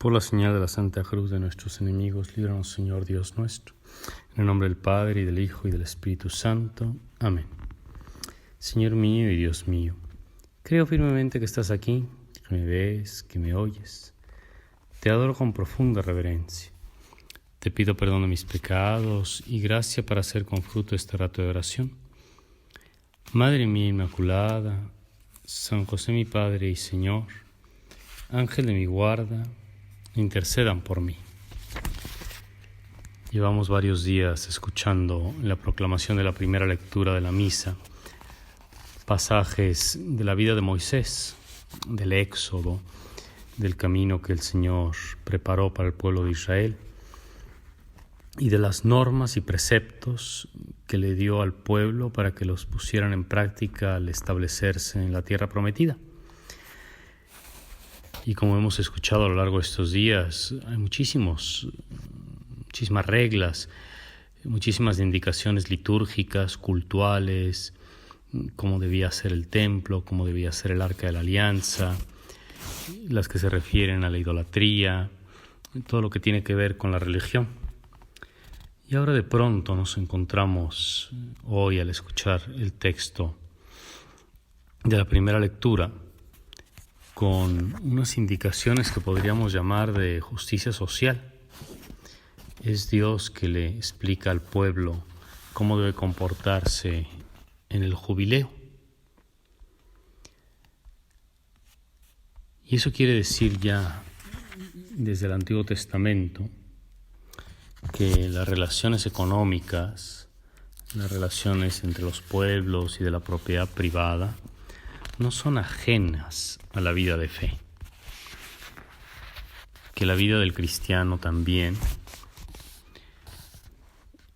Por la señal de la Santa Cruz de nuestros enemigos, líbranos, Señor Dios nuestro. En el nombre del Padre, y del Hijo, y del Espíritu Santo. Amén. Señor mío y Dios mío, creo firmemente que estás aquí, que me ves, que me oyes. Te adoro con profunda reverencia. Te pido perdón de mis pecados y gracia para hacer con fruto este rato de oración. Madre mía Inmaculada, San José mi Padre y Señor, Ángel de mi guarda, intercedan por mí. Llevamos varios días escuchando la proclamación de la primera lectura de la misa, pasajes de la vida de Moisés, del Éxodo, del camino que el Señor preparó para el pueblo de Israel y de las normas y preceptos que le dio al pueblo para que los pusieran en práctica al establecerse en la tierra prometida. Y como hemos escuchado a lo largo de estos días, hay muchísimas reglas, muchísimas indicaciones litúrgicas, cultuales, cómo debía ser el templo, cómo debía ser el arca de la alianza, las que se refieren a la idolatría, todo lo que tiene que ver con la religión. Y ahora de pronto nos encontramos hoy al escuchar el texto de la primera lectura con unas indicaciones que podríamos llamar de justicia social. Es Dios que le explica al pueblo cómo debe comportarse en el jubileo. Y eso quiere decir ya desde el Antiguo Testamento que las relaciones económicas, las relaciones entre los pueblos y de la propiedad privada no son ajenas a la vida de fe. Que la vida del cristiano también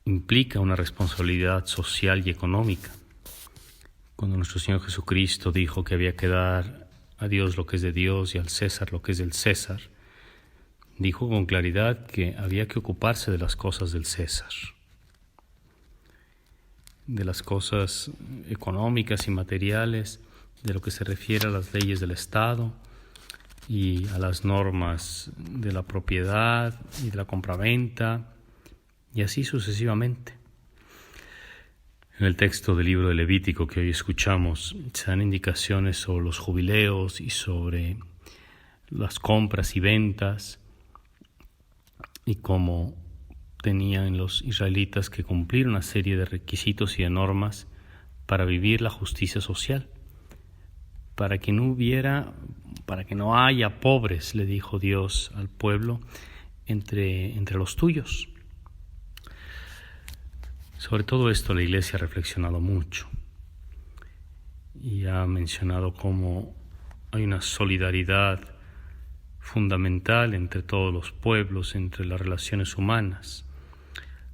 implica una responsabilidad social y económica. Cuando nuestro Señor Jesucristo dijo que había que dar a Dios lo que es de Dios y al César lo que es del César, dijo con claridad que había que ocuparse de las cosas del César, de las cosas económicas y materiales, de lo que se refiere a las leyes del Estado y a las normas de la propiedad y de la compraventa, y así sucesivamente. En el texto del libro de Levítico que hoy escuchamos se dan indicaciones sobre los jubileos y sobre las compras y ventas y cómo tenían los israelitas que cumplir una serie de requisitos y de normas para vivir la justicia social. Para que no haya pobres, le dijo Dios al pueblo, entre los tuyos. Sobre todo esto la Iglesia ha reflexionado mucho y ha mencionado cómo hay una solidaridad fundamental entre todos los pueblos, entre las relaciones humanas,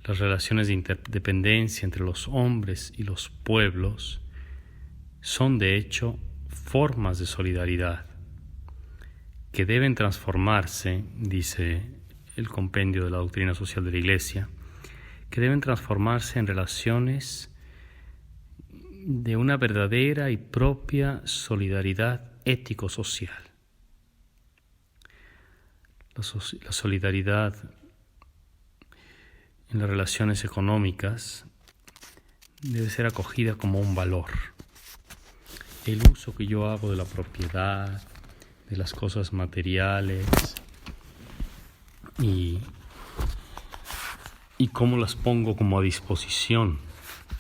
las relaciones de interdependencia entre los hombres y los pueblos son de hecho formas de solidaridad que deben transformarse, dice el compendio de la doctrina social de la Iglesia, que deben transformarse en relaciones de una verdadera y propia solidaridad ético-social. La solidaridad en las relaciones económicas debe ser acogida como un valor. El uso que yo hago de la propiedad, de las cosas materiales y cómo las pongo como a disposición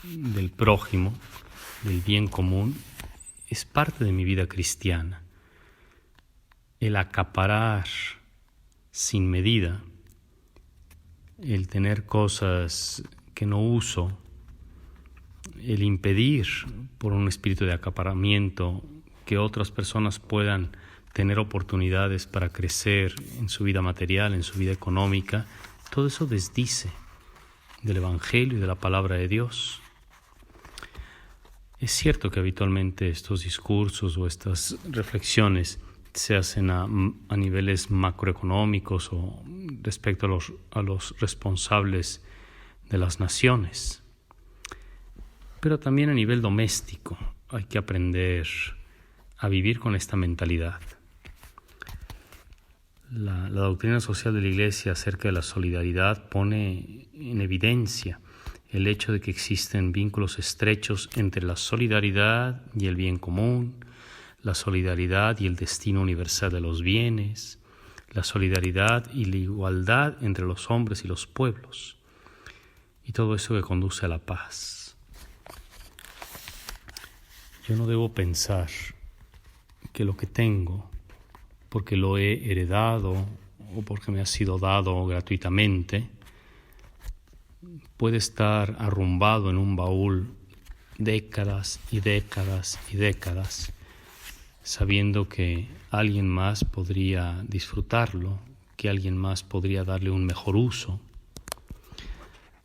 del prójimo, del bien común, es parte de mi vida cristiana. El acaparar sin medida, el tener cosas que no uso, el impedir por un espíritu de acaparamiento que otras personas puedan tener oportunidades para crecer en su vida material, en su vida económica, todo eso desdice del Evangelio y de la palabra de Dios. Es cierto que habitualmente estos discursos o estas reflexiones se hacen a niveles macroeconómicos o respecto a los responsables de las naciones. Pero también a nivel doméstico hay que aprender a vivir con esta mentalidad. La doctrina social de la Iglesia acerca de la solidaridad pone en evidencia el hecho de que existen vínculos estrechos entre la solidaridad y el bien común, la solidaridad y el destino universal de los bienes, la solidaridad y la igualdad entre los hombres y los pueblos, y todo eso que conduce a la paz. Yo no debo pensar que lo que tengo, porque lo he heredado o porque me ha sido dado gratuitamente, puede estar arrumbado en un baúl décadas y décadas y décadas, sabiendo que alguien más podría disfrutarlo, que alguien más podría darle un mejor uso.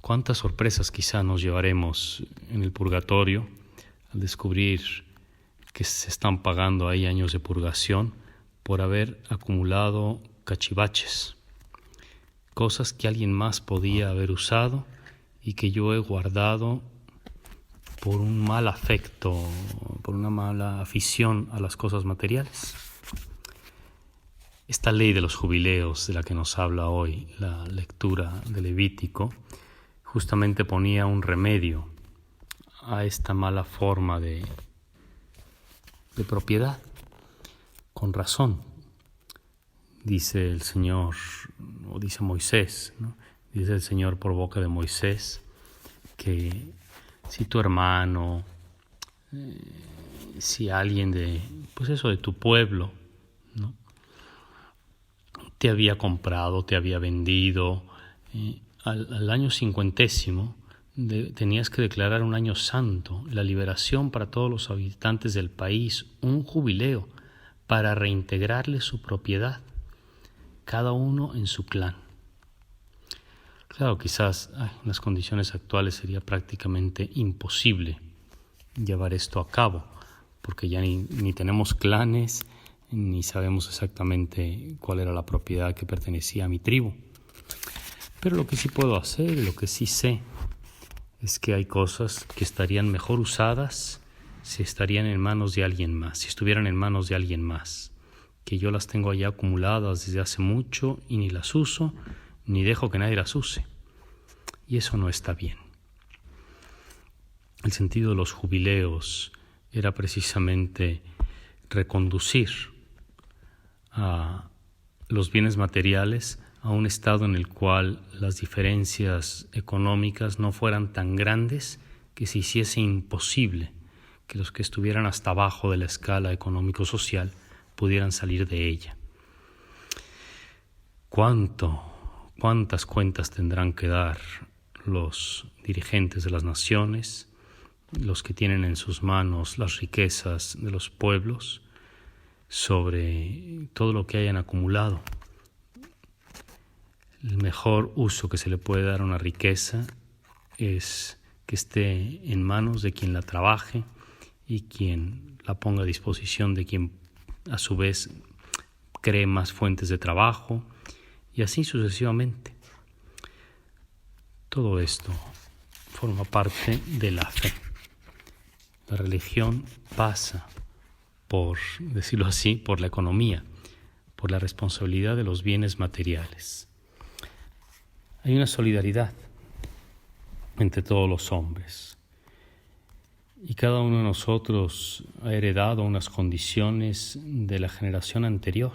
¿Cuántas sorpresas quizá nos llevaremos en el purgatorio al descubrir que se están pagando ahí años de purgación por haber acumulado cachivaches, cosas que alguien más podía haber usado y que yo he guardado por un mal afecto, por una mala afición a las cosas materiales? Esta ley de los jubileos de la que nos habla hoy la lectura de Levítico justamente ponía un remedio a esta mala forma de propiedad. Con razón, dice el Señor, o dice Moisés, ¿no? Dice el Señor por boca de Moisés que si tu hermano, si alguien de tu pueblo, ¿no?, te había comprado, te había vendido, al año 50º tenías que declarar un año santo, la liberación para todos los habitantes del país, un jubileo para reintegrarle su propiedad, cada uno en su clan. Claro, quizás en las condiciones actuales sería prácticamente imposible llevar esto a cabo, porque ya ni tenemos clanes, ni sabemos exactamente cuál era la propiedad que pertenecía a mi tribu. Pero lo que sí puedo hacer, lo que sí sé, es que hay cosas que estarían mejor usadas si estarían en manos de alguien más, si estuvieran en manos de alguien más, que yo las tengo allá acumuladas desde hace mucho y ni las uso, ni dejo que nadie las use. Y eso no está bien. El sentido de los jubileos era precisamente reconducir a los bienes materiales a un estado en el cual las diferencias económicas no fueran tan grandes que se hiciese imposible que los que estuvieran hasta abajo de la escala económico-social pudieran salir de ella. ¿Cuántas cuentas tendrán que dar los dirigentes de las naciones, los que tienen en sus manos las riquezas de los pueblos, sobre todo lo que hayan acumulado? El mejor uso que se le puede dar a una riqueza es que esté en manos de quien la trabaje y quien la ponga a disposición de quien a su vez cree más fuentes de trabajo, y así sucesivamente. Todo esto forma parte de la fe. La religión pasa por, decirlo así, por la economía, por la responsabilidad de los bienes materiales. Hay una solidaridad entre todos los hombres y cada uno de nosotros ha heredado unas condiciones de la generación anterior.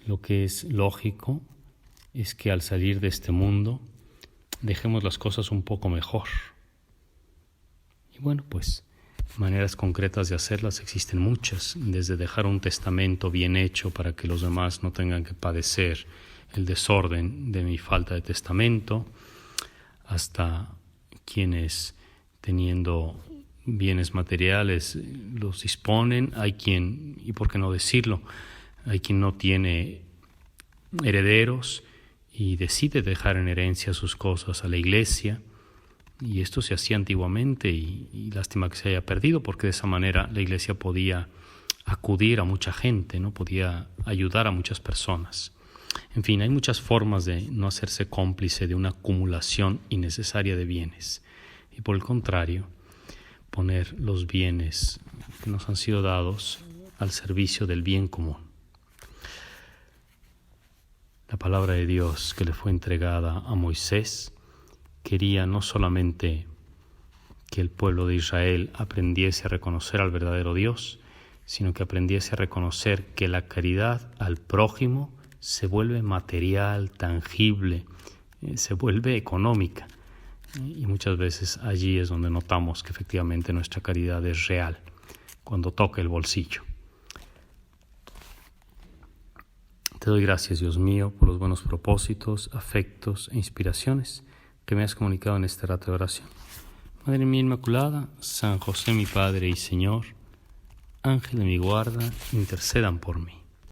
Lo que es lógico es que al salir de este mundo dejemos las cosas un poco mejor. Y bueno, pues maneras concretas de hacerlas existen muchas, desde dejar un testamento bien hecho para que los demás no tengan que padecer el desorden de mi falta de testamento, hasta quienes teniendo bienes materiales los disponen. Hay quien, y por qué no decirlo, hay quien no tiene herederos y decide dejar en herencia sus cosas a la iglesia, y esto se hacía antiguamente y lástima que se haya perdido, porque de esa manera la iglesia podía acudir a mucha gente, ¿no? Podía ayudar a muchas personas. En fin, hay muchas formas de no hacerse cómplice de una acumulación innecesaria de bienes y, por el contrario, poner los bienes que nos han sido dados al servicio del bien común. La palabra de Dios que le fue entregada a Moisés quería no solamente que el pueblo de Israel aprendiese a reconocer al verdadero Dios, sino que aprendiese a reconocer que la caridad al prójimo se vuelve material, tangible, se vuelve económica. Y muchas veces allí es donde notamos que efectivamente nuestra caridad es real, cuando toca el bolsillo. Te doy gracias, Dios mío, por los buenos propósitos, afectos e inspiraciones que me has comunicado en este rato de oración. Madre mía Inmaculada, San José mi Padre y Señor, Ángel de mi guarda, intercedan por mí.